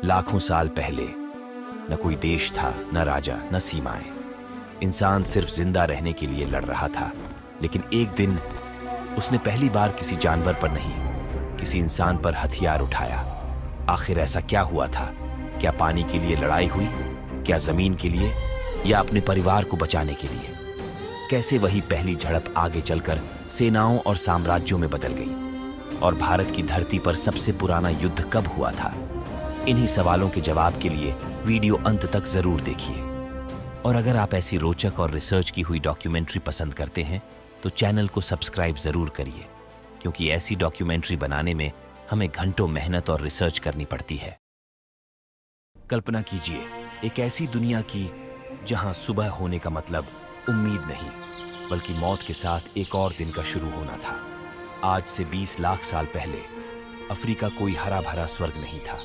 लाखों साल पहले न कोई देश था, न राजा, न सीमाएं। इंसान सिर्फ जिंदा रहने के लिए लड़ रहा था। लेकिन एक दिन उसने पहली बार किसी जानवर पर नहीं, किसी इंसान पर हथियार उठाया। आखिर ऐसा क्या हुआ था? क्या पानी के लिए लड़ाई हुई? क्या जमीन के लिए, या अपने परिवार को बचाने के लिए? कैसे वही पहली झड़प आगे चलकर सेनाओं और साम्राज्यों में बदल गई? और भारत की धरती पर सबसे पुराना युद्ध कब हुआ था? इन्हीं सवालों के जवाब के लिए वीडियो अंत तक जरूर देखिए। और अगर आप ऐसी रोचक और रिसर्च की हुई डॉक्यूमेंट्री पसंद करते हैं तो चैनल को सब्सक्राइब जरूर करिए, क्योंकि ऐसी डॉक्यूमेंट्री बनाने में हमें घंटों मेहनत और रिसर्च करनी पड़ती है। कल्पना कीजिए एक ऐसी दुनिया की जहां सुबह होने का मतलब उम्मीद नहीं, बल्कि मौत के साथ एक और दिन का शुरू होना था। आज से 20 लाख साल पहले अफ्रीका कोई हरा भरा स्वर्ग नहीं था।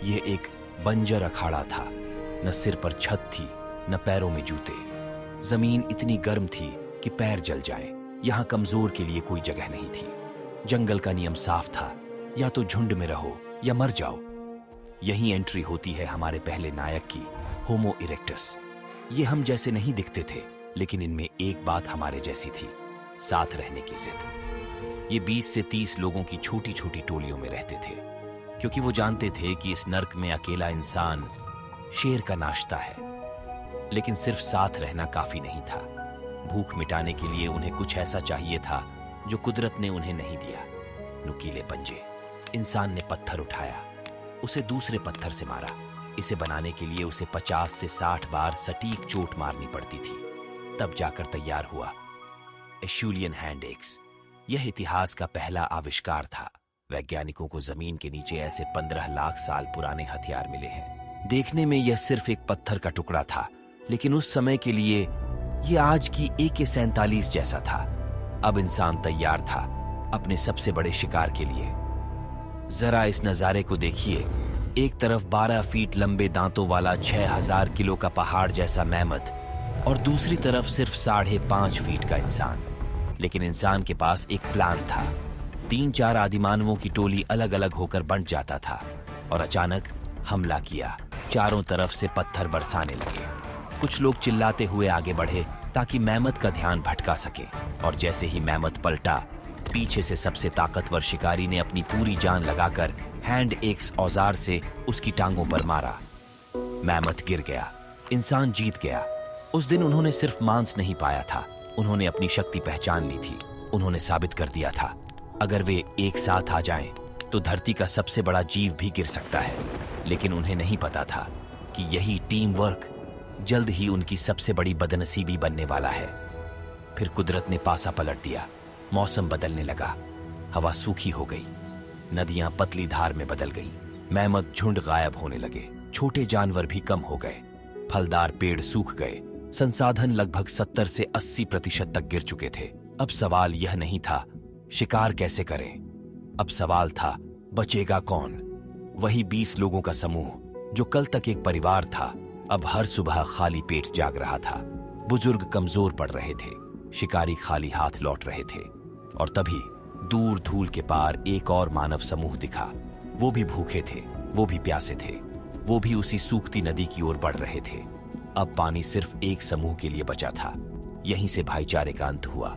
यह एक बंजर अखाड़ा था। न सिर पर छत थी, न पैरों में जूते। जमीन इतनी गर्म थी कि पैर जल जाए। यहां कमजोर के लिए कोई जगह नहीं थी। जंगल का नियम साफ था, या तो झुंड में रहो या मर जाओ। यही एंट्री होती है हमारे पहले नायक की, होमो इरेक्टस। ये हम जैसे नहीं दिखते थे, लेकिन इनमें एक बात हमारे जैसी थी, साथ रहने की जिद। ये 20 से 30 लोगों की छोटी छोटी टोलियों में रहते थे, क्योंकि वो जानते थे कि इस नर्क में अकेला इंसान शेर का नाश्ता है। लेकिन सिर्फ साथ रहना काफी नहीं था। भूख मिटाने के लिए उन्हें कुछ ऐसा चाहिए था जो कुदरत ने उन्हें नहीं दिया। नुकीले पंजे। इंसान ने पत्थर उठाया, उसे दूसरे पत्थर से मारा। इसे बनाने के लिए उसे 50 से 60 बार सटीक चोट मारनी पड़ती थी, तब जाकर तैयार हुआ एशुलियन हैंड एक्स। यह इतिहास का पहला आविष्कार था। वैज्ञानिकों को जमीन के नीचे ऐसे 15 लाख साल पुराने हथियार मिले हैं। देखने में यह सिर्फ एक पत्थर का टुकड़ा था, लेकिन उस समय के लिए यह आज की AK-47 जैसा था। अब इंसान तैयार था अपने सबसे बड़े शिकार के लिए। जरा इस नजारे को देखिए। एक तरफ 12 फीट लंबे दांतों वाला 6000 किलो का पहाड़ जैसा मैमथ, और दूसरी तरफ सिर्फ 5.5 फीट का इंसान। लेकिन इंसान के पास एक प्लान था। 3-4 आदिमानवों की टोली अलग अलग होकर बंट जाता था, और अचानक हमला किया। चारों तरफ से पत्थर बरसाने लगे। कुछ लोग चिल्लाते हुए आगे बढ़े ताकि मैमथ का ध्यान भटका सके, और जैसे ही मैमथ पलटा, पीछे से सबसे ताकतवर शिकारी ने अपनी पूरी जान लगाकर हैंड एक्स औजार से उसकी टांगों पर मारा। मैमथ गिर गया। इंसान जीत गया। उस दिन उन्होंने सिर्फ मांस नहीं पाया था, उन्होंने अपनी शक्ति पहचान ली थी। उन्होंने साबित कर दिया था, अगर वे एक साथ आ जाएं, तो धरती का सबसे बड़ा जीव भी गिर सकता है। लेकिन उन्हें नहीं पता था कि यही टीम वर्क जल्द ही उनकी सबसे बड़ी बदनसीबी बनने वाला है। फिर कुदरत ने पासा पलट दिया। मौसम बदलने लगा। हवा सूखी हो गई। नदियां पतली धार में बदल गईं। मैमथ झुंड गायब होने लगे। छोटे जानवर भी कम हो गए। फलदार पेड़ सूख गए। संसाधन लगभग 70 से 80% तक गिर चुके थे। अब सवाल यह नहीं था शिकार कैसे करें, अब सवाल था बचेगा कौन। वही 20 लोगों का समूह जो कल तक एक परिवार था, अब हर सुबह खाली पेट जाग रहा था। बुजुर्ग कमजोर पड़ रहे थे, शिकारी खाली हाथ लौट रहे थे। और तभी दूर धूल के पार एक और मानव समूह दिखा। वो भी भूखे थे, वो भी प्यासे थे, वो भी उसी सूखती नदी की ओर बढ़ रहे थे। अब पानी सिर्फ एक समूह के लिए बचा था। यहीं से भाईचारे का अंत हुआ।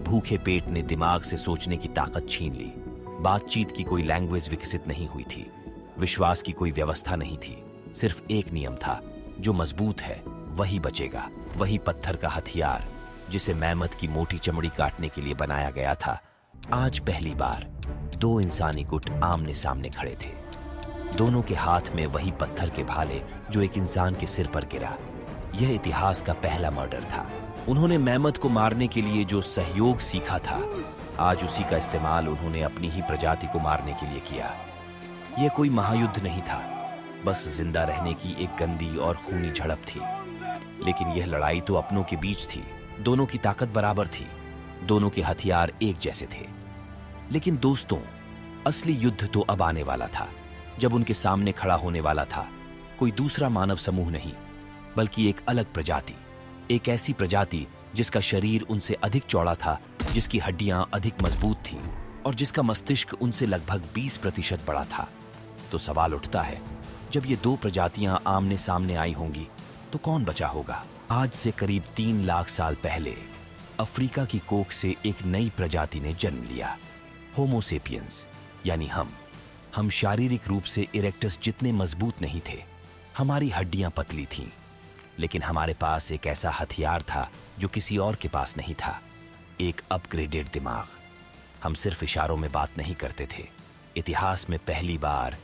भूखे पेट ने दिमाग से सोचने की ताकत छीन ली। बातचीत की कोई लैंग्वेज विकसित नहीं हुई थी। विश्वास की कोई व्यवस्था नहीं थी। सिर्फ एक नियम था, जो मजबूत है वही बचेगा। वही पत्थर का हथियार जिसे मैमथ की मोटी चमड़ी काटने के लिए बनाया गया था। आज पहली बार 2 इंसानी गुट आमने सामने खड़े थे। दोनों के हाथ में वही पत्थर के भाले जो एक इंसान के सिर पर गिरा। यह इतिहास का पहला मर्डर था। उन्होंने मैमथ को मारने के लिए जो सहयोग सीखा था, आज उसी का इस्तेमाल उन्होंने अपनी ही प्रजाति को मारने के लिए किया। यह कोई महायुद्ध नहीं था, बस जिंदा रहने की एक गंदी और खूनी झड़प थी। लेकिन यह लड़ाई तो अपनों के बीच थी। दोनों की ताकत बराबर थी। दोनों के हथियार एक जैसे थे। लेकिन दोस्तों, असली युद्ध तो अब आने वाला था, जब उनके सामने खड़ा होने वाला था कोई दूसरा मानव समूह नहीं, बल्कि एक अलग प्रजाति। एक ऐसी प्रजाति जिसका शरीर उनसे अधिक चौड़ा था, जिसकी हड्डियां अधिक मजबूत थीं, और जिसका मस्तिष्क उनसे लगभग 20% बड़ा था। तो सवाल उठता है, जब ये दो प्रजातियां आमने सामने आई होंगी तो कौन बचा होगा? आज से करीब 3 लाख साल पहले अफ्रीका की कोख से एक नई प्रजाति ने जन्म लिया, होमो सेपियंस, यानी हम शारीरिक रूप से इरेक्टस जितने मजबूत नहीं थे, हमारी हड्डियां पतली थीं, लेकिन हमारे पास एक ऐसा हथियार था जो किसी और के पास नहीं था, एक अपग्रेडेड दिमाग। हम सिर्फ इशारों में बात नहीं करते थे। इतिहास में पहली बार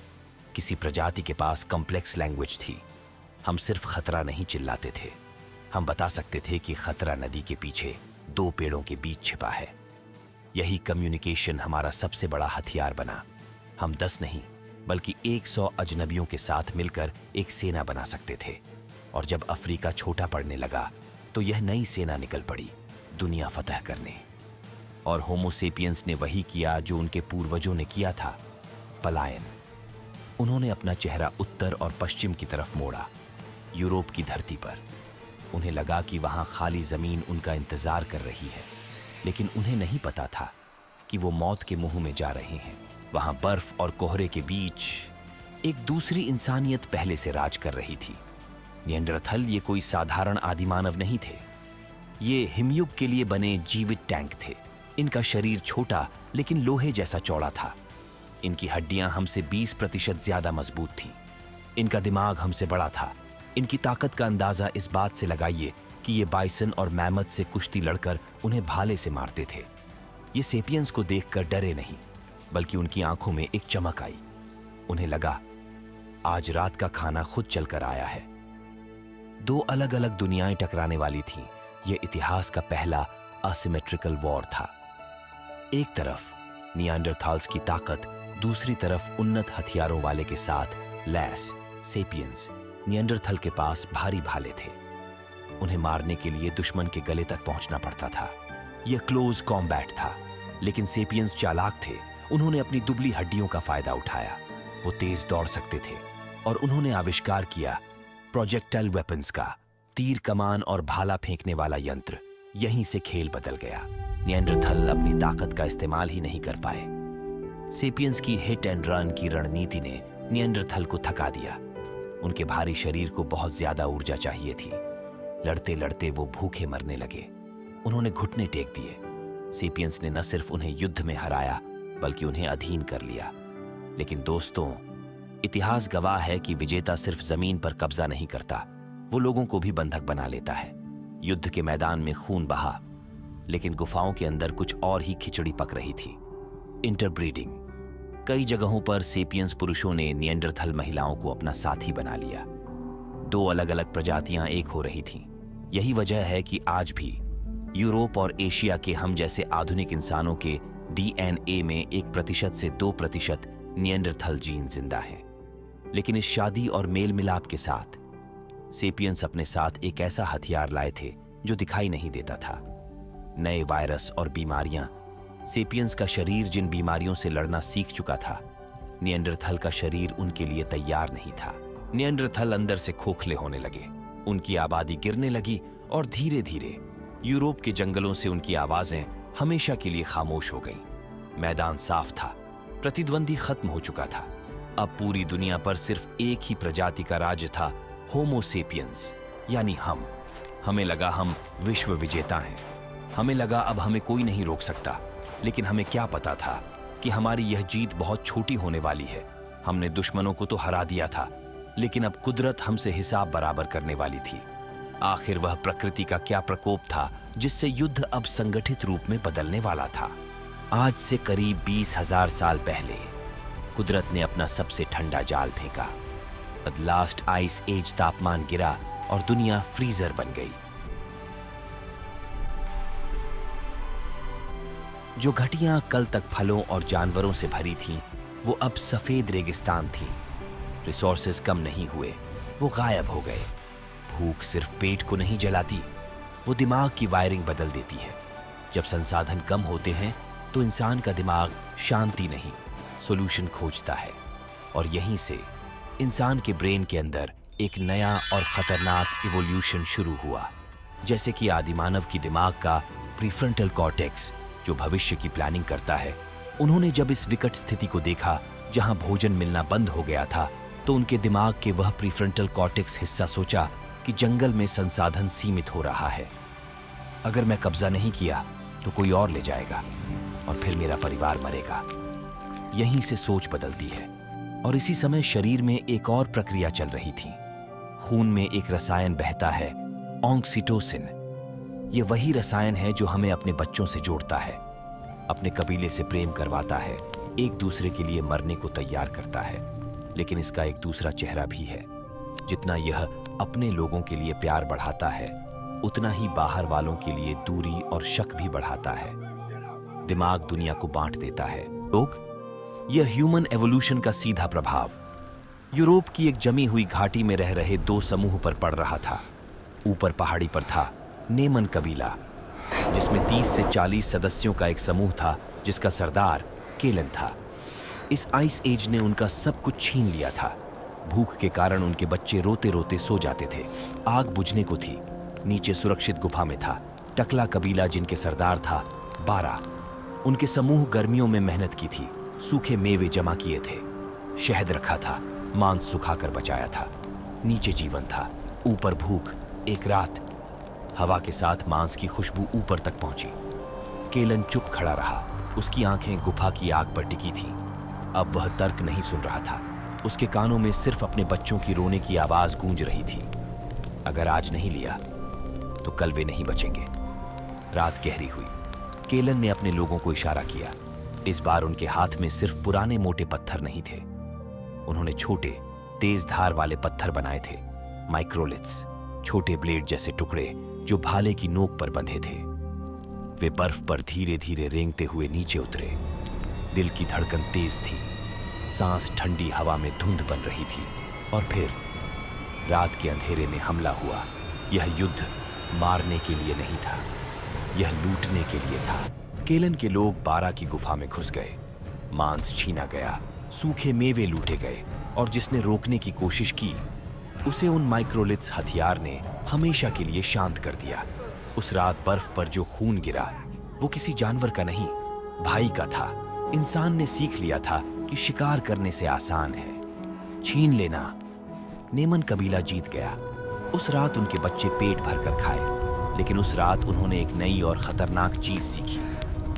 किसी प्रजाति के पास कॉम्प्लेक्स लैंग्वेज थी। हम सिर्फ खतरा नहीं चिल्लाते थे, हम बता सकते थे कि खतरा नदी के पीछे 2 पेड़ों के बीच छिपा है। यही कम्युनिकेशन हमारा सबसे बड़ा हथियार बना। हम 10 नहीं बल्कि 100 अजनबियों के साथ मिलकर एक सेना बना सकते थे। और जब अफ्रीका छोटा पड़ने लगा तो यह नई सेना निकल पड़ी दुनिया फतह करने। और होमो सेपियंस ने वही किया जो उनके पूर्वजों ने किया था, पलायन। उन्होंने अपना चेहरा उत्तर और पश्चिम की तरफ मोड़ा, यूरोप की धरती पर। उन्हें लगा कि वहां खाली जमीन उनका इंतजार कर रही है, लेकिन उन्हें नहीं पता था कि वो मौत के मुंह में जा रहे हैं। वहां बर्फ और कोहरे के बीच एक दूसरी इंसानियत पहले से राज कर रही थी। निएंडरथल ये कोई साधारण आदिमानव नहीं थे, ये हिमयुग के लिए बने जीवित टैंक थे। इनका शरीर छोटा लेकिन लोहे जैसा चौड़ा था। इनकी हड्डियां हमसे 20% ज्यादा मजबूत थीं। इनका दिमाग हमसे बड़ा था। इनकी ताकत का अंदाजा इस बात से लगाइए कि ये बाइसन और मैमथ से कुश्ती लड़कर उन्हें भाले से मारते थे। ये सेपियंस को देखकर डरे नहीं, बल्कि उनकी आंखों में एक चमक आई। उन्हें लगा आज रात का खाना खुद चलकर आया है। 2 अलग अलग दुनियाएं टकराने वाली थीं। यह इतिहास का पहला असिमेट्रिकल वॉर था। एक तरफ निएंडरथाल्स की ताकत, दूसरी तरफ उन्नत हथियारों वाले के साथ लैस सेपियंस। निएंडरथल के पास भारी भाले थे। उन्हें मारने के लिए दुश्मन के गले तक पहुंचना पड़ता था। यह क्लोज कॉम्बैट था, लेकिन सेपियंस चालाक थे। उन्होंने अपनी दुबली हड्डियों का फायदा उठाया। वो तेज दौड़ सकते थे और उन्होंने आविष्कार किया प्रोजेक्टाइल वेपन्स का, तीर कमान और भाला फेंकने वाला यंत्र। यहीं से खेल बदल गया। निएंडरथल अपनी ताकत का इस्तेमाल ही नहीं कर पाए। सेपियंस की हिट एंड रन की रणनीति ने निएंडरथल को थका दिया। उनके भारी शरीर को बहुत ज्यादा ऊर्जा चाहिए थी। लड़ते लड़ते वो भूखे मरने लगे। उन्होंने घुटने टेक दिए। सेपियंस ने न सिर्फ उन्हें युद्ध में हराया बल्कि उन्हें अधीन कर लिया। लेकिन दोस्तों, इतिहास गवाह है कि विजेता सिर्फ जमीन पर कब्जा नहीं करता, वो लोगों को भी बंधक बना लेता है। युद्ध के मैदान में खून बहा, लेकिन गुफाओं के अंदर कुछ और ही खिचड़ी पक रही थी, इंटरब्रीडिंग। कई जगहों पर सेपियंस पुरुषों ने निएंडरथल महिलाओं को अपना साथी बना लिया। 2 अलग अलग प्रजातियां एक हो रही थीं। यही वजह है कि आज भी यूरोप और एशिया के हम जैसे आधुनिक इंसानों के डीएनए में 1% से 2% निएंडरथल जीन जिंदा हैं। लेकिन इस शादी और मेल मिलाप के साथ सेपियंस अपने साथ एक ऐसा हथियार लाए थे जो दिखाई नहीं देता था। नए वायरस और बीमारियां। सेपियंस का शरीर जिन बीमारियों से लड़ना सीख चुका था, निएंडरथल का शरीर उनके लिए तैयार नहीं था। निएंडरथल अंदर से खोखले होने लगे। उनकी आबादी गिरने लगी और धीरे धीरे यूरोप के जंगलों से उनकी आवाजें हमेशा के लिए खामोश हो गईं। मैदान साफ था, प्रतिद्वंदी खत्म हो चुका था। अब पूरी दुनिया पर सिर्फ एक ही प्रजाति का राज्य था, होमो सेपियंस, यानी हम। हमें लगा हम विश्व विजेता हैं। हमें लगा अब हमें कोई नहीं रोक सकता। लेकिन हमें क्या पता था कि हमारी यह जीत बहुत छोटी होने वाली है। हमने दुश्मनों को तो हरा दिया था, लेकिन अब कुदरत हमसे हिसाब बराबर करने वाली थी। आखिर वह प्रकृति का क्या प्रकोप था जिससे युद्ध अब संगठित रूप में बदलने वाला था। आज से करीब 20,000 साल पहले कुदरत ने अपना सबसे ठंडा जाल फेंका। लास्ट आइस एज तापमान गिरा और दुनिया फ्रीजर बन गई। जो घटियां कल तक फलों और जानवरों से भरी थीं, वो अब सफेद रेगिस्तान थीं। रिसोर्सेज कम नहीं हुए, वो गायब हो गए। भूख सिर्फ पेट को नहीं जलाती, वो दिमाग की वायरिंग बदल देती है। जब संसाधन कम होते हैं तो इंसान का दिमाग शांति नहीं, सॉल्यूशन खोजता है। और यहीं से इंसान के ब्रेन के अंदर एक नया और खतरनाक इवोल्यूशन शुरू हुआ। जैसे कि आदिमानव की दिमाग का प्रीफ्रंटल कॉर्टेक्स जो भविष्य की प्लानिंग करता है, उन्होंने जब इस विकट स्थिति को देखा जहां भोजन मिलना बंद हो गया था, तो उनके दिमाग के वह प्रीफ्रंटल कॉर्टेक्स हिस्सा सोचा कि जंगल में संसाधन सीमित हो रहा है। अगर मैं कब्जा नहीं किया तो कोई और ले जाएगा और फिर मेरा परिवार मरेगा। यहीं से सोच बदलती है और इसी समय शरीर में एक और प्रक्रिया चल रही थी। खून में एक रसायन बहता है, ऑक्सीटोसिन। ये वही रसायन है जो हमें अपने बच्चों से जोड़ता है, अपने कबीले से प्रेम करवाता है, एक दूसरे के लिए मरने को तैयार करता है। लेकिन इसका एक दूसरा चेहरा भी है। जितना यह अपने लोगों के लिए प्यार बढ़ाता है, उतना ही बाहर वालों के लिए दूरी और शक भी बढ़ाता है। दिमाग दुनिया को बांट देता है। लोग, यह ह्यूमन एवोल्यूशन का सीधा प्रभाव यूरोप की एक जमी हुई घाटी में रह रहे दो समूह पर पड़ रहा था। ऊपर पहाड़ी पर था नेमन कबीला, जिसमें 30 से 40 सदस्यों का एक समूह था, जिसका सरदार केलन था। इस आइस एज ने उनका सब कुछ छीन लिया था। भूख के कारण उनके बच्चे रोते रोते सो जाते थे। आग बुझने को थी। नीचे सुरक्षित गुफा में था टकला कबीला, जिनके सरदार था बारा। उनके समूह गर्मियों में मेहनत की थी, सूखे मेवे जमा किए थे, शहद रखा था, मांस सुखाकर बचाया था। नीचे जीवन था, ऊपर भूख। एक रात हवा के साथ मांस की खुशबू ऊपर तक पहुंची। केलन चुप खड़ा रहा। उसकी आंखें गुफा की आग पर टिकी थीं। अब वह तर्क नहीं सुन रहा था। उसके कानों में सिर्फ अपने बच्चों की रोने की आवाज गूंज रही थी। अगर आज नहीं लिया तो कल वे नहीं बचेंगे। रात गहरी हुई। केलन ने अपने लोगों को इशारा किया। इस बार उनके हाथ में सिर्फ पुराने मोटे पत्थर नहीं थे। उन्होंने छोटे तेज धार वाले पत्थर बनाए थे, माइक्रोलिथ्स, छोटे ब्लेड जैसे टुकड़े जो भाले की नोक पर बंधे थे। वे बर्फ पर धीरे धीरे रेंगते हुए नीचे उतरे। दिल की धड़कन तेज थी, सांस ठंडी हवा में धुंध बन रही थी। और फिर रात के अंधेरे में हमला हुआ। यह युद्ध मारने के लिए नहीं था, यह लूटने के लिए था। केलन के लोग बारा की गुफा में घुस गए। मांस छीना गया, सूखे मेवे लूटे गए, और जिसने रोकने की कोशिश की उसे उन माइक्रोलिथ्स हथियार ने हमेशा के लिए शांत कर दिया। उस रात बर्फ पर जो खून गिरा वो किसी जानवर का नहीं, भाई का था। इंसान ने सीख लिया था कि शिकार करने से आसान है छीन लेना। नेमन कबीला जीत गया। उस रात उनके बच्चे पेट भर कर खाए। लेकिन उस रात उन्होंने एक नई और खतरनाक चीज सीखी।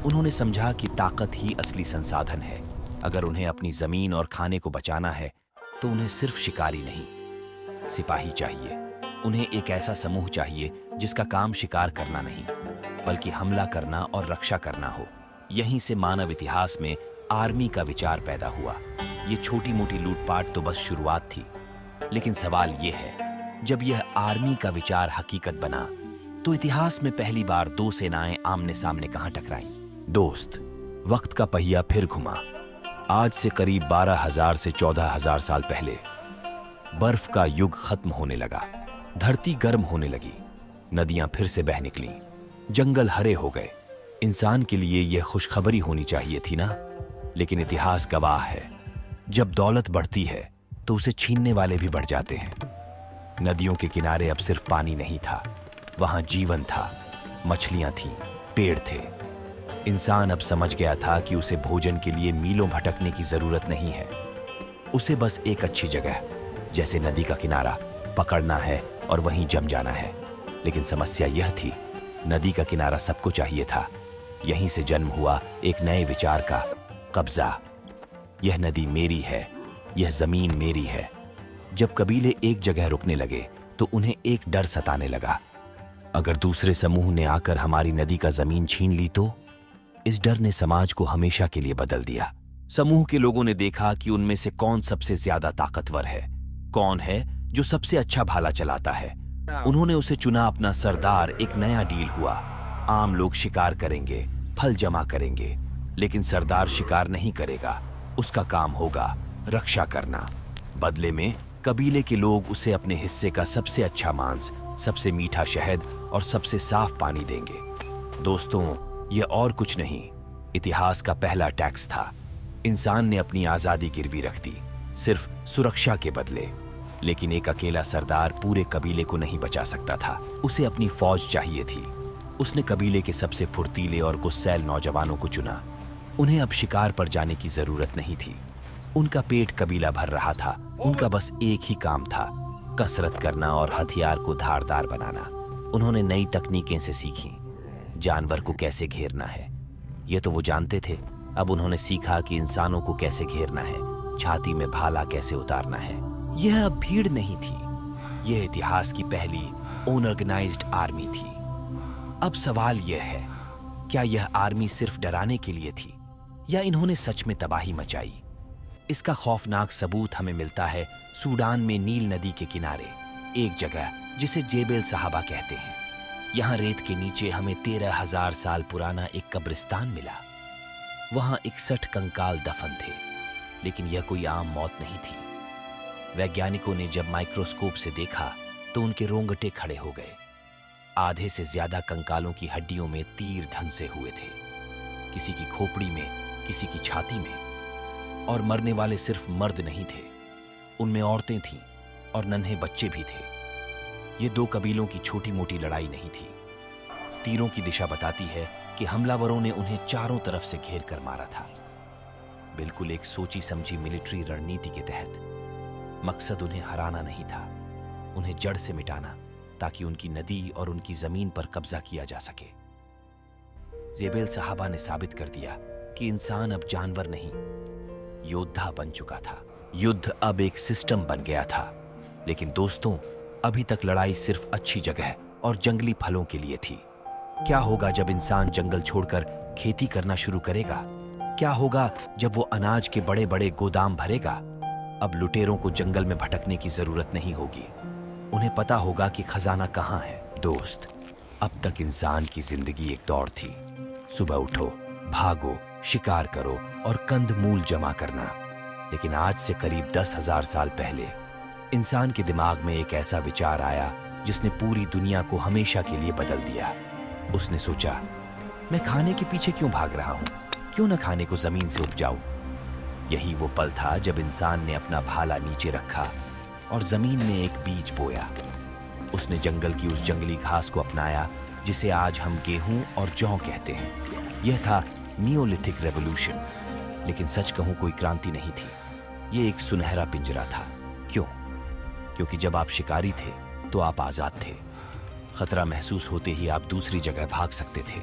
उन्होंने समझा कि ताकत ही असली संसाधन है। अगर उन्हें अपनी जमीन और खाने को बचाना है तो उन्हें सिर्फ शिकारी नहीं, सिपाही चाहिए। उन्हें एक ऐसा समूह चाहिए जिसका काम शिकार करना नहीं, बल्कि हमला करना और रक्षा करना हो। यहीं से मानव इतिहास में आर्मी का विचार पैदा हुआ। ये छोटी मोटी लूटपाट तो बस शुरुआत थी। लेकिन सवाल ये है, जब यह आर्मी का विचार हकीकत बना तो इतिहास में पहली बार दो सेनाएं आमने सामने कहां टकराईं? दोस्त, वक्त का पहिया फिर घुमा। आज से करीब 12,000 से 14,000 साल पहले बर्फ का युग खत्म होने लगा। धरती गर्म होने लगी, नदियां फिर से बह निकली, जंगल हरे हो गए। इंसान के लिए यह खुशखबरी होनी चाहिए थी ना? लेकिन इतिहास गवाह है, जब दौलत बढ़ती है तो उसे छीनने वाले भी बढ़ जाते हैं। नदियों के किनारे अब सिर्फ पानी नहीं था, वहां जीवन था, मछलियां थीं, पेड़ थे। इंसान अब समझ गया था कि उसे भोजन के लिए मीलों भटकने की जरूरत नहीं है। उसे बस एक अच्छी जगह, जैसे नदी का किनारा, पकड़ना है और वहीं जम जाना है। लेकिन समस्या यह थी, नदी का किनारा सबको चाहिए था। यहीं से जन्म हुआ एक नए विचार का, कब्जा। यह नदी मेरी है, यह जमीन मेरी है। जब कबीले एक जगह रुकने लगे तो उन्हें एक डर सताने लगा। अगर दूसरे समूह ने आकर हमारी नदी का जमीन छीन ली तो? इस डर ने समाज को हमेशा के लिए बदल दिया। समूह के लोगों ने देखा कि उनमें से कौन सबसे ज्यादा ताकतवर है, कौन है जो सबसे अच्छा भाला चलाता है। उन्होंने उसे चुना अपना सरदार। एक नया डील हुआ। आम लोग शिकार करेंगे, फल जमा करेंगे, लेकिन सरदार शिकार नहीं करेगा। उसका काम होगा रक्षा करना। बदले में कबीले के लोग उसे अपने हिस्से का सबसे अच्छा मांस, सबसे मीठा शहद और सबसे साफ पानी देंगे। दोस्तों, यह और कुछ नहीं, इतिहास का पहला टैक्स था। इंसान ने अपनी आजादी गिरवी रख दी, सिर्फ सुरक्षा के बदले। लेकिन एक अकेला सरदार पूरे कबीले को नहीं बचा सकता था। उसे अपनी फौज चाहिए थी। उसने कबीले के सबसे फुर्तीले और गुस्सैल नौजवानों को चुना। उन्हें अब शिकार पर जाने की जरूरत नहीं थी। उनका पेट कबीला भर रहा था उनका बस एक ही काम था, कसरत करना और हथियार को धारदार बनाना। उन्होंने नई तकनीकें से सीखी, जानवर को कैसे घेरना है ये तो वो जानते थे। अब उन्होंने सीखा कि इंसानों को कैसे घेरना है, छाती में भाला कैसे उतारना है। यह अब भीड़ नहीं थी, यह इतिहास की पहली ऑर्गेनाइज्ड आर्मी थी। अब सवाल यह है, क्या यह आर्मी सिर्फ डराने के लिए थी या इन्होंने सच में तबाही मचाई? इसका खौफनाक सबूत हमें मिलता है सूडान में नील नदी के किनारे, एक जगह जिसे जेबेल साहबा कहते हैं। यहाँ रेत के नीचे हमें 13,000 साल पुराना एक कब्रिस्तान मिला। वहाँ 61 कंकाल दफन थे, लेकिन यह कोई आम मौत नहीं थी। वैज्ञानिकों ने जब माइक्रोस्कोप से देखा तो उनके रोंगटे खड़े हो गए। आधे से ज्यादा कंकालों की हड्डियों में तीर धंसे हुए थे, किसी की खोपड़ी में, किसी की छाती में। और मरने वाले सिर्फ मर्द नहीं थे, उनमें औरतें थीं और नन्हे बच्चे भी थे। ये दो कबीलों की छोटी मोटी लड़ाई नहीं थी। तीरों की दिशा बताती है कि हमलावरों ने उन्हें चारों तरफ से घेर कर मारा था, बिल्कुल एक सोची समझी मिलिट्री रणनीति के तहत। मकसद उन्हें हराना नहीं था, उन्हें जड़ से मिटाना, ताकि उनकी नदी और उनकी जमीन पर कब्जा किया जा सके। जेबेल साहबा ने साबित कर दिया कि इंसान अब जानवर नहीं, योद्धा बन चुका था। युद्ध अब एक सिस्टम बन गया था। लेकिन दोस्तों, अभी तक लड़ाई सिर्फ अच्छी जगह और जंगली फलों के लिए थी। क्या होगा जब इंसान जंगल छोड़कर खेती करना शुरू करेगा? क्या होगा जब वो अनाज के बड़े बड़े गोदाम भरेगा? अब लुटेरों को जंगल में भटकने की जरूरत नहीं होगी, उन्हें पता होगा कि खजाना कहाँ है। दोस्त, अब तक इंसान की जिंदगी एक दौड़ थी। सुबह उठो, भागो, शिकार करो और कंद मूल जमा करना। लेकिन आज से करीब 10,000 साल पहले इंसान के दिमाग में एक ऐसा विचार आया जिसने पूरी दुनिया को हमेशा के लिए बदल दिया। उसने सोचा, मैं खाने के पीछे क्यों भाग रहा हूं, क्यों न खाने को जमीन से उपजाऊं। यही वो पल था जब इंसान ने अपना भाला नीचे रखा और जमीन में एक बीज बोया। उसने जंगल की उस जंगली घास को अपनाया जिसे आज हम गेहूं और जौ कहते हैं। यह था नियोलिथिक रेवोल्यूशन। लेकिन सच कहूं, कोई क्रांति नहीं थी, ये एक सुनहरा पिंजरा था। क्यों? क्योंकि जब आप शिकारी थे तो आप आजाद थे। खतरा महसूस होते ही आप दूसरी जगह भाग सकते थे।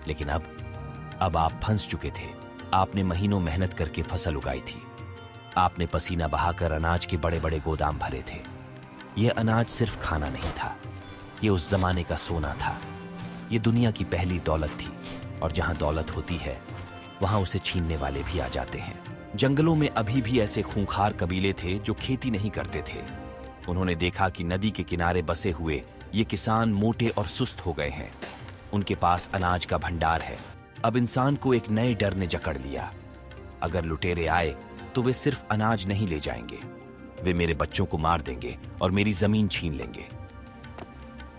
लेकिन अब आप फंस चुके थे। आपने महीनों मेहनत करके फसल उगाई थी, आपने पसीना बहाकर अनाज के बड़े बड़े गोदाम भरे थे। यह अनाज सिर्फ खाना नहीं था, यह उस जमाने का सोना था। यह दुनिया की पहली दौलत थी, और जहां दौलत होती है वहां उसे छीनने वाले भी आ जाते हैं। जंगलों में अभी भी ऐसे खूंखार कबीले थे जो खेती नहीं करते थे। उन्होंने देखा कि नदी के किनारे बसे हुए ये किसान मोटे और सुस्त हो गए हैं। उनके पास अनाज का भंडार है। अब इंसान को एक नए डर ने जकड़ लिया। अगर लुटेरे आए तो वे सिर्फ अनाज नहीं ले जाएंगे, वे मेरे बच्चों को मार देंगे और मेरी जमीन छीन लेंगे।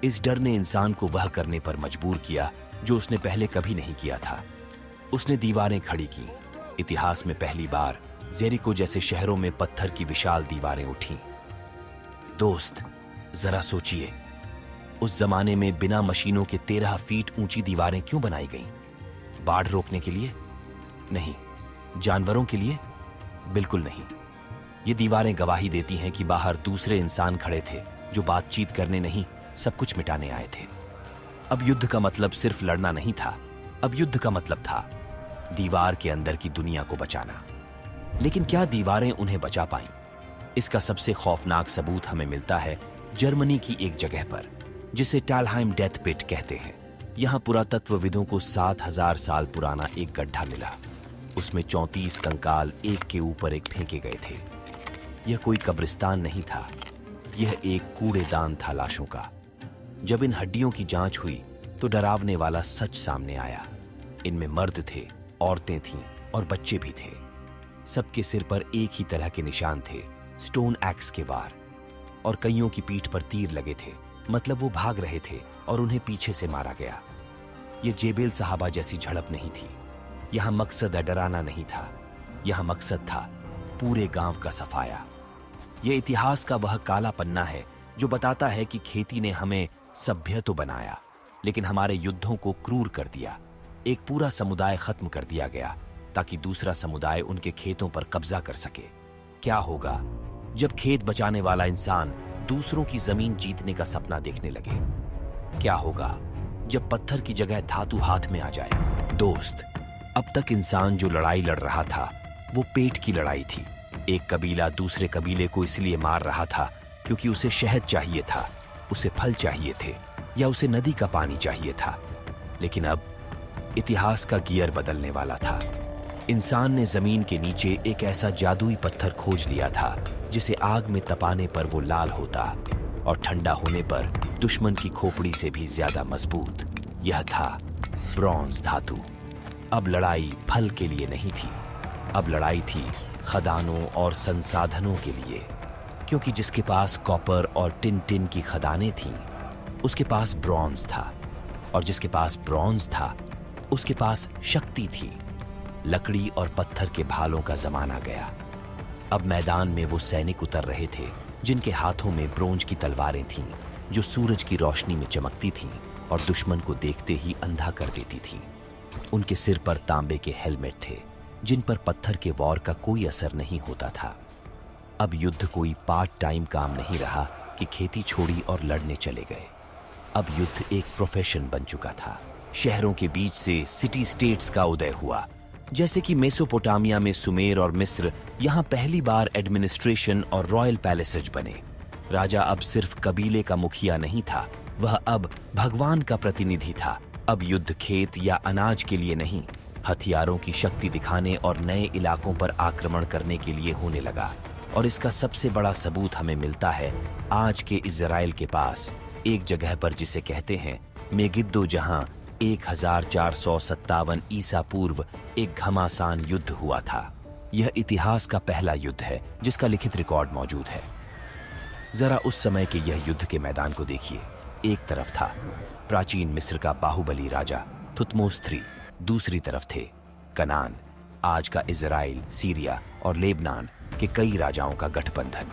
इस डर ने इंसान को वह करने पर मजबूर किया जो उसने पहले कभी नहीं किया था। उसने दीवारें खड़ी की। इतिहास में पहली बार जेरिको जैसे शहरों में पत्थर की विशाल दीवारें उठी। दोस्त, जरा सोचिए, उस जमाने में बिना मशीनों के 13 फीट ऊंची दीवारें क्यों बनाई गईं? बाढ़ रोकने के लिए? नहीं। जानवरों के लिए? बिल्कुल नहीं। ये दीवारें गवाही देती हैं कि बाहर दूसरे इंसान खड़े थे जो बातचीत करने नहीं, सब कुछ मिटाने आए थे। अब युद्ध का मतलब सिर्फ लड़ना नहीं था, अब युद्ध का मतलब था दीवार के अंदर की दुनिया को बचाना। लेकिन क्या दीवारें उन्हें बचा पाईं? इसका सबसे खौफनाक सबूत हमें मिलता है जर्मनी की एक जगह पर, जिसे टालहाइम डेथ पिट कहते हैं। यहां पुरातत्वविदों को 7,000 साल पुराना एक गड्ढा मिला। उसमें 34 कंकाल एक के ऊपर एक फेंके गए थे। यह कोई कब्रिस्तान नहीं था, यह एक कूड़ेदान था लाशों का। जब इन हड्डियों की जांच हुई तो डरावने वाला सच सामने आया। इनमें मर्द थे, औरतें थीं और बच्चे भी थे। सबके सिर पर एक ही तरह के निशान थे, स्टोन एक्स के वार, और कईयों की पीठ पर तीर लगे थे। मतलब वो भाग रहे थे और उन्हें पीछे से मारा गया। ये जेबेल साहबा जैसी झड़प नहीं थी। यहां मकसद डराना नहीं था, यहां मकसद था पूरे गांव का सफाया। यह इतिहास का वह काला पन्ना है जो बताता है कि खेती ने हमें सभ्य तो बनाया, लेकिन हमारे युद्धों को क्रूर कर दिया। एक पूरा समुदाय खत्म कर दिया गया ताकि दूसरा समुदाय उनके खेतों पर कब्जा कर सके। क्या होगा जब खेत बचाने वाला इंसान दूसरों की जमीन जीतने का सपना देखने लगे? क्या होगा जब पत्थर की जगह धातु हाथ में आ जाए? दोस्त, अब तक इंसान जो लड़ाई लड़ रहा था वो पेट की लड़ाई थी। एक कबीला दूसरे कबीले को इसलिए मार रहा था क्योंकि उसे शहद चाहिए था, उसे फल चाहिए थे, या उसे नदी का पानी चाहिए था। लेकिन अब इतिहास का गियर बदलने वाला था। इंसान ने जमीन के नीचे एक ऐसा जादुई पत्थर खोज लिया था जिसे आग में तपाने पर वो लाल होता और ठंडा होने पर दुश्मन की खोपड़ी से भी ज्यादा मजबूत। यह था ब्रॉन्ज धातु। अब लड़ाई फल के लिए नहीं थी, अब लड़ाई थी खदानों और संसाधनों के लिए, क्योंकि जिसके पास कॉपर और टिन की खदानें थीं, उसके पास ब्रॉन्ज था, और जिसके पास ब्रॉन्ज था उसके पास शक्ति थी। लकड़ी और पत्थर के भालों का जमाना गया। अब मैदान में वो सैनिक उतर रहे थे जिनके हाथों में ब्रोंज की तलवारें थीं, जो सूरज की रोशनी में चमकती थीं और दुश्मन को देखते ही अंधा कर देती थीं। उनके सिर पर तांबे के हेलमेट थे जिन पर पत्थर के वॉर का कोई असर नहीं होता था। अब युद्ध कोई पार्ट टाइम काम नहीं रहा कि खेती छोड़ी और लड़ने चले गए। अब युद्ध एक प्रोफेशन बन चुका था। शहरों के बीच से सिटी स्टेट्स का उदय हुआ, जैसे कि मेसोपोटामिया में सुमेर और मिस्र। यहाँ पहली बार एडमिनिस्ट्रेशन और रॉयल पैलेसेज बने। राजा अब सिर्फ कबीले का मुखिया नहीं था, वह अब भगवान का प्रतिनिधि था। अब युद्ध खेत या अनाज के लिए नहीं, हथियारों की शक्ति दिखाने और नए इलाकों पर आक्रमण करने के लिए होने लगा। और इसका सबसे बड़ा सबूत हमें मिलता है आज के इजराइल के पास, एक जगह पर जिसे कहते हैं मेगिद्दो, जहां 1457 ईसा पूर्व एक घमासान युद्ध हुआ था। यह इतिहास का पहला युद्ध है जिसका लिखित रिकॉर्ड मौजूद है। जरा उस समय के यह युद्ध के मैदान को देखिए। एक तरफ था प्राचीन मिस्र का बाहुबली राजा थुतमोस III, दूसरी तरफ थे कनान, आज का इजराइल, सीरिया और लेबनान के कई राजाओं का गठबंधन।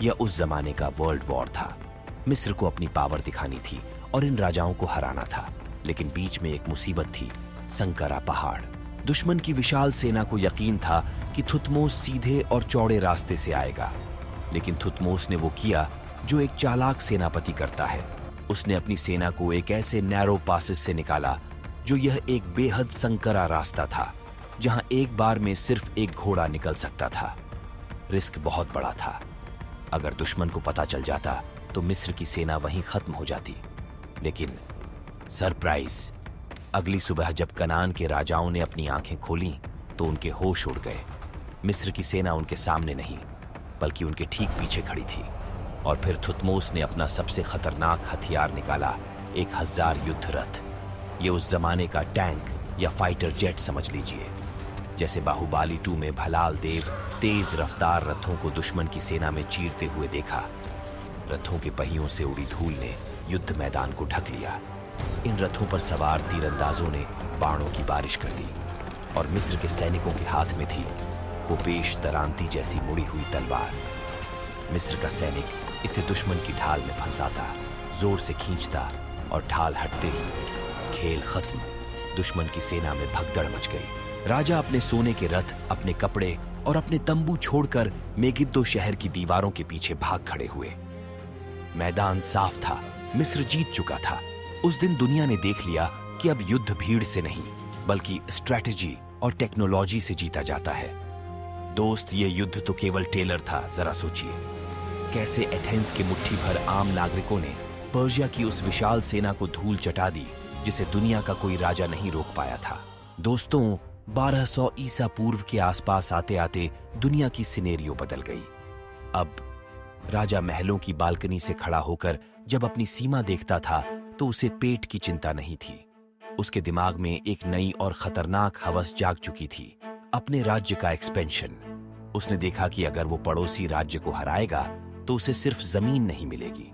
यह उस जमाने का वर्ल्ड वॉर था। मिस्र को अपनी पावर दिखानी थी और इन राजाओं को हराना था, लेकिन बीच में एक मुसीबत थी, संकरा पहाड़। दुश्मन की विशाल सेना को यकीन था कि थुतमोस सीधे और चौड़े रास्ते से आएगा, लेकिन थुतमोस ने वो किया जो एक चालाक सेनापति करता है। उसने अपनी सेना को एक ऐसे नैरो पासेस से निकाला जो यह एक बेहद संकरा रास्ता था, जहां एक बार में सिर्फ एक घोड़ा निकल सकता था। रिस्क बहुत बड़ा था। अगर दुश्मन को पता चल जाता तो मिस्र की सेना वहीं खत्म हो जाती। लेकिन सरप्राइज, अगली सुबह जब कनान के राजाओं ने अपनी आंखें खोलीं तो उनके होश उड़ गए। मिस्र की सेना उनके सामने नहीं बल्कि उनके ठीक पीछे खड़ी थी। और फिर थुतमोस ने अपना सबसे खतरनाक हथियार निकाला, 1000 युद्ध रथ। ये उस जमाने का टैंक या फाइटर जेट समझ लीजिए। जैसे बाहुबली 2 में भलाल देव तेज रफ्तार रथों को दुश्मन की सेना में चीरते हुए देखा। रथों के पहियों से उड़ी धूल ने युद्ध मैदान को ढक लिया। इन रथों पर सवार तीरंदाजों ने बाणों की बारिश कर दी और मिस्र के सैनिकों के हाथ में थी कोपेश दरांती जैसी मुड़ी हुई तलवार। मिस्र का सैनिक इसे दुश्मन की ढाल में फंसाता, जोर से खींचता और ढाल हटते ही खेल खत्म। दुश्मन की सेना में भगदड़ मच गई। राजा अपने सोने के रथ, अपने कपड़े और अपने तंबू छोड़कर मेगिद्दो शहर की दीवारों के पीछे भाग खड़े हुए। मैदान साफ था, मिस्र जीत चुका था। उस दिन दुनिया ने देख लिया कि अब युद्ध भीड़ से नहीं बल्कि स्ट्रैटेजी और टेक्नोलॉजी से जीता जाता है। दोस्त, ये युद्ध तो केवल टेलर था। जरा सोचिए कैसे एथेंस के मुट्ठी भर आम नागरिकों ने पर्शिया की उस विशाल सेना को धूल चटा दी जिसे दुनिया का कोई राजा नहीं रोक पाया था। दोस्तों, 1200 ईसा पूर्व के आसपास आते आते दुनिया की सिनेरियो बदल गई। अब राजा महलों की बालकनी से खड़ा होकर जब अपनी सीमा देखता था तो उसे पेट की चिंता नहीं थी। उसके दिमाग में एक नई और खतरनाक हवस जाग चुकी थी, अपने राज्य का एक्सपेंशन। उसने देखा कि अगर वो पड़ोसी राज्य को हराएगा तो उसे सिर्फ जमीन नहीं मिलेगी,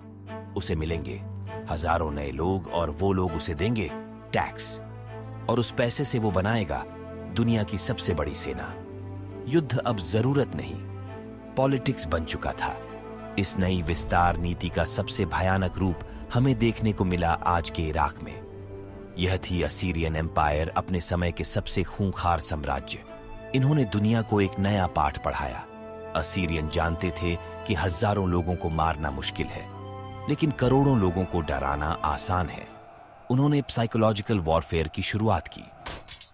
उसे मिलेंगे हजारों नए लोग और वो लोग उसे देंगे टैक्स, और उस पैसे से वो बनाएगा दुनिया की सबसे बड़ी सेना। युद्ध अब जरूरत नहीं, पॉलिटिक्स बन चुका था। इस नई विस्तार नीति का सबसे भयानक रूप हमें देखने को मिला आज के इराक में। यह थी असीरियन एम्पायर, अपने समय के सबसे खूंखार साम्राज्य। इन्होंने दुनिया को एक नया पाठ पढ़ाया। असीरियन जानते थे कि हजारों लोगों को मारना मुश्किल है, लेकिन करोड़ों लोगों को डराना आसान है। उन्होंने साइकोलॉजिकल वॉरफेयर की शुरुआत की।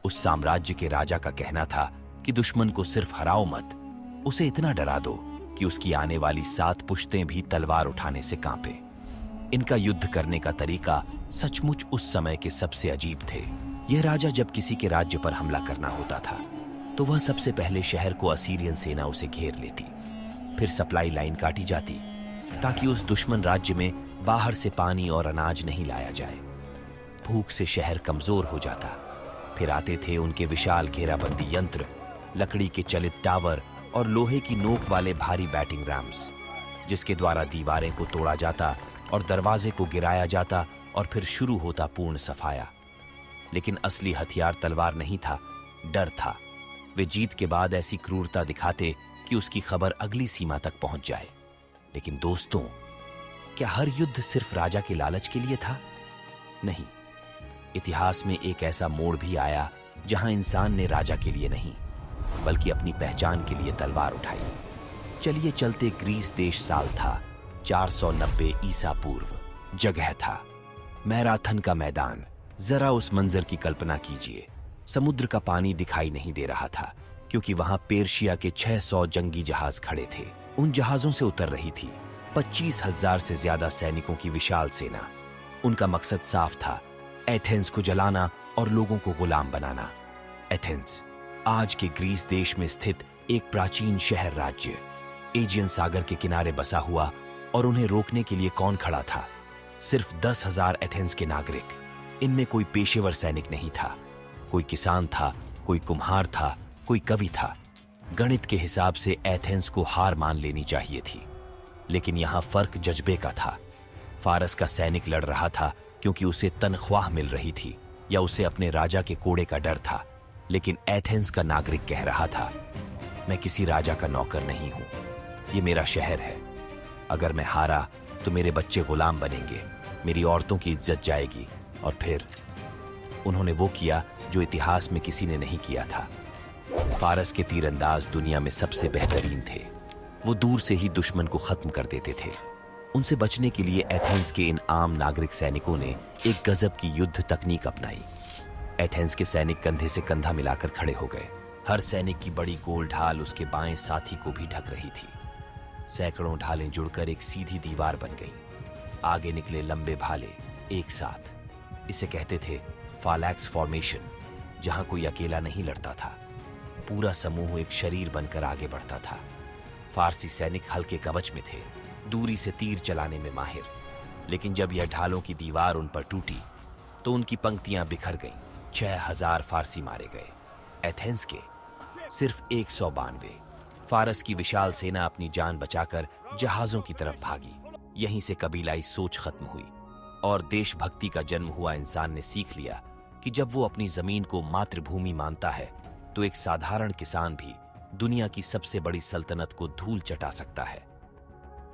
उस साम्राज्य के राजा का कहना था कि दुश्मन को सिर्फ हराओ मत, उसे इतना डरा दो कि उसकी आने वाली 7 पुश्तें भी तलवार उठाने से कांपे। इनका युद्ध करने का तरीका सचमुच उस समय के सबसे अजीब थे। यह राजा जब किसी के राज्य पर हमला करना होता था तो वह सबसे पहले शहर को असीरियन सेना उसे घेर लेती, फिर सप्लाई लाइन काटी जाती ताकि उस दुश्मन राज्य में बाहर से पानी और अनाज नहीं लाया जाए। भूख से शहर कमजोर हो जाता। फिर आते थे उनके विशाल घेराबंदी यंत्र, लकड़ी के चलित टावर और लोहे की नोक वाले भारी बैटिंग रैम्स, जिसके द्वारा दीवारें को तोड़ा जाता और दरवाजे को गिराया जाता और फिर शुरू होता पूर्ण सफाया। लेकिन असली हथियार तलवार नहीं था, डर था। वे जीत के बाद ऐसी क्रूरता दिखाते कि उसकी खबर अगली सीमा तक पहुंच जाए। लेकिन दोस्तों, क्या हर युद्ध सिर्फ राजा के लालच के लिए था? नहीं। इतिहास में एक ऐसा मोड़ भी आया जहां इंसान ने राजा के लिए नहीं बल्कि अपनी पहचान के लिए तलवार उठाई। चलिए चलते ग्रीस देश। साल था 490 ईसा पूर्व। जगह था मैराथन का मैदान। जरा उस मंजर की कल्पना कीजिए। समुद्र का पानी दिखाई नहीं दे रहा था क्योंकि वहां पेर्शिया के 600 जंगी जहाज खड़े थे। उन जहाजों से उतर रही थी 25,000 से ज्यादा सैनिकों की विशाल सेना। उनका मकसद साफ था, एथेंस को जलाना और लोगों को गुलाम बनाना। एथेंस आज के ग्रीस देश में स्थित एक प्राचीन शहर राज्य, एजियन सागर के किनारे बसा हुआ। और उन्हें रोकने के लिए कौन खड़ा था? सिर्फ 10,000 एथेंस के नागरिक। इनमें कोई पेशेवर सैनिक नहीं था, कोई किसान था, कोई कुम्हार था, कोई कवि था। गणित के हिसाब से एथेंस को हार मान लेनी चाहिए थी, लेकिन यहां फर्क जज्बे का था। फारस का सैनिक लड़ रहा था क्योंकि उसे तनख्वाह मिल रही थी या उसे अपने राजा के कोड़े का डर था। लेकिन एथेंस का नागरिक कह रहा था, मैं किसी राजा का नौकर नहीं हूं, ये मेरा शहर है। अगर मैं हारा तो मेरे बच्चे गुलाम बनेंगे, मेरी औरतों की इज्जत जाएगी। और फिर उन्होंने वो किया जो इतिहास में किसी ने नहीं किया था। फारस के तीरंदाज दुनिया में सबसे बेहतरीन थे। वो दूर से ही दुश्मन को खत्म कर देते थे। उनसे बचने के लिए एथेंस के इन आम नागरिक सैनिकों ने एक गजब की युद्ध तकनीक अपनाई। एथेंस के सैनिक कंधे से कंधा मिलाकर खड़े हो गए। हर सैनिक की बड़ी गोल ढाल उसके बाएं साथी को भी ढक रही थी। सैकड़ों ढालें जुड़कर एक सीधी दीवार बन गई। आगे निकले लंबे भाले एक साथ। इसे कहते थे फालैक्स फॉर्मेशन, जहां कोई अकेला नहीं लड़ता था, पूरा समूह एक शरीर बनकर आगे बढ़ता था। फारसी सैनिक हल्के कवच में थे, दूरी से तीर चलाने में माहिर। लेकिन जब यह ढालों की दीवार उन पर टूटी तो उनकी पंक्तियां बिखर गईं। 6,000 फारसी मारे गए, एथेंस के सिर्फ 192। फारस की विशाल सेना अपनी जान बचाकर जहाजों की तरफ भागी। यहीं से कबीलाई सोच खत्म हुई और देशभक्ति का जन्म हुआ। इंसान ने सीख लिया कि जब वो अपनी जमीन को मातृभूमि मानता है तो एक साधारण किसान भी दुनिया की सबसे बड़ी सल्तनत को धूल चटा सकता है।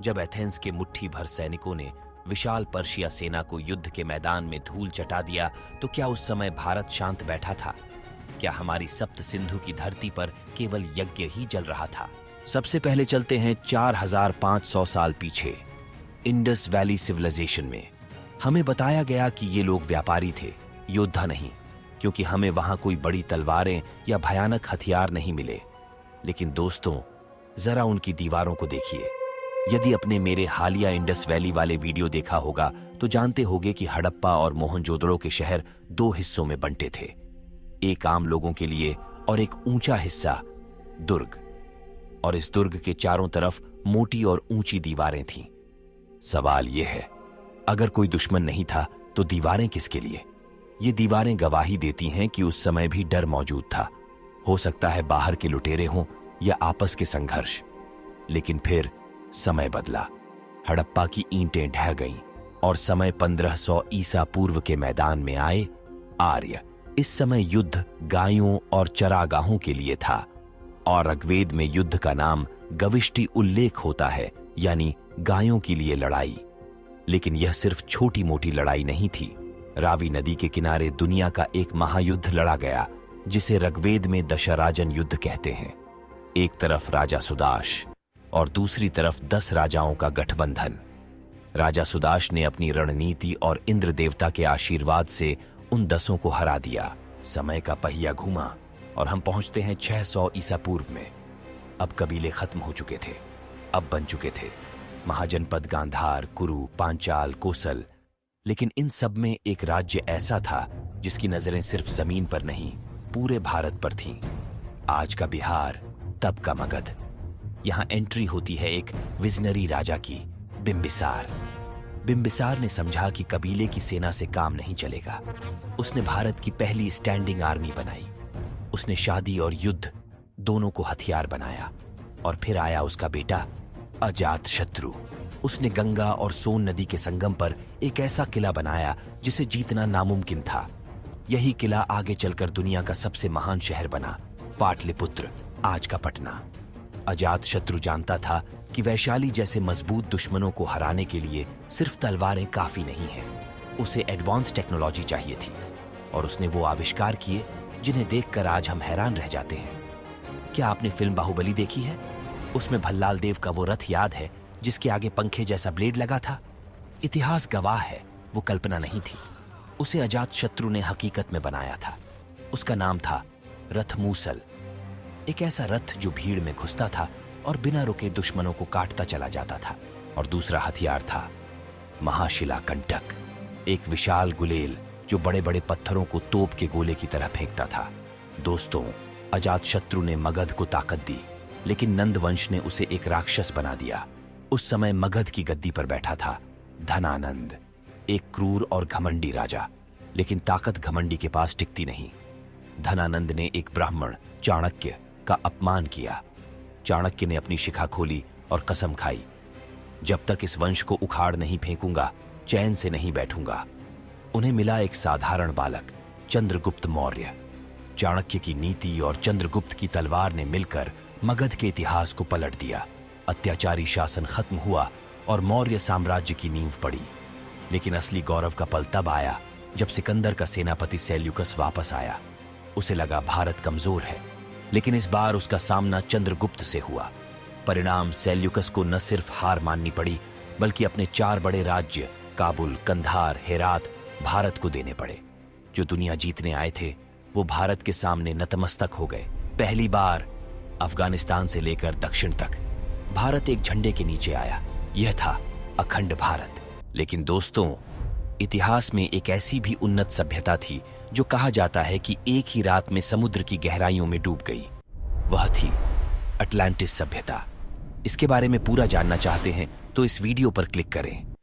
जब एथेंस के मुट्ठी भर सैनिकों ने विशाल पर्शिया सेना को युद्ध के मैदान में धूल चटा दिया तो क्या उस समय भारत शांत बैठा था? क्या हमारी सप्त सिंधु की धरती पर केवल यज्ञ ही जल रहा था? सबसे पहले चलते हैं 4,500 साल पीछे, इंडस वैली सिविलाइजेशन में। हमें बताया गया कि ये लोग व्यापारी थे, योद्धा नहीं, क्योंकि हमें वहां कोई बड़ी तलवारें या भयानक हथियार नहीं मिले। लेकिन दोस्तों, जरा उनकी दीवारों को देखिए। यदि अपने मेरे हालिया इंडस वैली वाले वीडियो देखा होगा तो जानते होंगे कि हड़प्पा और मोहनजोदड़ो के शहर 2 हिस्सों में बंटे थे, एक आम लोगों के लिए और एक ऊंचा हिस्सा दुर्ग। और इस दुर्ग के चारों तरफ मोटी और ऊंची दीवारें थीं। सवाल यह है, अगर कोई दुश्मन नहीं था तो दीवारें किसके लिए? ये दीवारें गवाही देती हैं कि उस समय भी डर मौजूद था। हो सकता है बाहर के लुटेरे हों या आपस के संघर्ष। लेकिन फिर समय बदला। हड़प्पा की ईंटें ढह गईं और समय 1500 ईसा पूर्व के मैदान में आए आर्य। इस समय युद्ध गायों और चरागाहों के लिए था और ऋग्वेद में युद्ध का नाम गविष्टि उल्लेख होता है, यानी गायों के लिए लड़ाई। लेकिन यह सिर्फ छोटी मोटी लड़ाई नहीं थी। रावी नदी के किनारे दुनिया का एक महायुद्ध लड़ा गया जिसे ऋग्वेद में दशराजन युद्ध कहते हैं। एक तरफ राजा सुदाश और दूसरी तरफ 10 राजाओं का गठबंधन। राजा सुदाश ने अपनी रणनीति और इंद्र देवता के आशीर्वाद से उन 10 को हरा दिया। समय का पहिया घूमा और हम पहुंचते हैं 600 ईसा पूर्व में। अब कबीले खत्म हो चुके थे, अब बन चुके थे महाजनपद गांधार, कुरु, पांचाल, कोसल। लेकिन इन सब में एक राज्य ऐसा था जिसकी नजरें सिर्फ जमीन पर नहीं, पूरे भारत पर थीं। आज का बिहार, तब का मगध। यहां एंट्री होती है एक विजनरी राजा की, बिंबिसार। बिंबिसार ने समझा कि कबीले की सेना से काम नहीं चलेगा। उसने भारत की पहली स्टैंडिंग आर्मी बनाई। उसने शादी और युद्ध दोनों को हथियार बनाया। और फिर आया उसका बेटा अजात शत्रु। उसने गंगा और सोन नदी के संगम पर एक ऐसा किला बनाया जिसे जीतना नामुमकिन था। यही किला आगे चलकर दुनिया का सबसे महान शहर बना, पाटलिपुत्र, आज का पटना। अजात शत्रु जानता था कि वैशाली जैसे मजबूत दुश्मनों को हराने के लिए सिर्फ तलवारें काफी नहीं है, उसे एडवांस टेक्नोलॉजी चाहिए थी। और उसने वो आविष्कार किए जिन्हें देखकर आज हम हैरान रह जाते हैं। क्या आपने फिल्म बाहुबली देखी है? उसमें भल्लाल देव का वो रथ याद है जिसके आगे पंखे जैसा ब्लेड लगा था? इतिहास गवाह है, वो कल्पना नहीं थी। उसे अजात शत्रु ने हकीकत में बनाया था। उसका नाम था रथ मूसल। एक ऐसा रथ जो भीड़ में घुसता था और बिना रुके दुश्मनों को काटता चला जाता था। और दूसरा हथियार था महाशिला कंटक, एक विशाल गुलेल जो बड़े बड़े पत्थरों को तोप के गोले की तरह फेंकता था। दोस्तों, अजात शत्रु ने मगध को ताकत दी, लेकिन नंद वंश ने उसे एक राक्षस बना दिया। उस समय मगध की गद्दी पर बैठा था धनानंद, एक क्रूर और घमंडी राजा। लेकिन ताकत घमंडी के पास टिकती नहीं। धनानंद ने एक ब्राह्मण चाणक्य का अपमान किया। चाणक्य ने अपनी शिखा खोली और कसम खाई, जब तक इस वंश को उखाड़ नहीं फेंकूंगा, चैन से नहीं बैठूंगा। उन्हें मिला एक साधारण बालक, चंद्रगुप्त मौर्य। चाणक्य की नीति और चंद्रगुप्त की तलवार ने मिलकर मगध के इतिहास को पलट दिया। अत्याचारी शासन खत्म हुआ और मौर्य साम्राज्य की नींव पड़ी। लेकिन असली गौरव का पल तब आया जब सिकंदर का सेनापति सेल्यूकस वापस आया। उसे लगा भारत कमजोर है, लेकिन इस बार उसका सामना चंद्रगुप्त से हुआ। परिणाम, सेल्यूकस को न सिर्फ हार माननी पड़ी, बल्कि अपने 4 बड़े राज्य काबुल, कंधार, हेरात भारत को देने पड़े। जो दुनिया जीतने आए थे वो भारत के सामने नतमस्तक हो गए। पहली बार अफगानिस्तान से लेकर दक्षिण तक भारत एक झंडे के नीचे आया। यह था अखंड भारत। लेकिन दोस्तों, इतिहास में एक ऐसी भी उन्नत सभ्यता थी जो कहा जाता है कि एक ही रात में समुद्र की गहराइयों में डूब गई। वह थी अटलांटिस सभ्यता। इसके बारे में पूरा जानना चाहते हैं तो इस वीडियो पर क्लिक करें।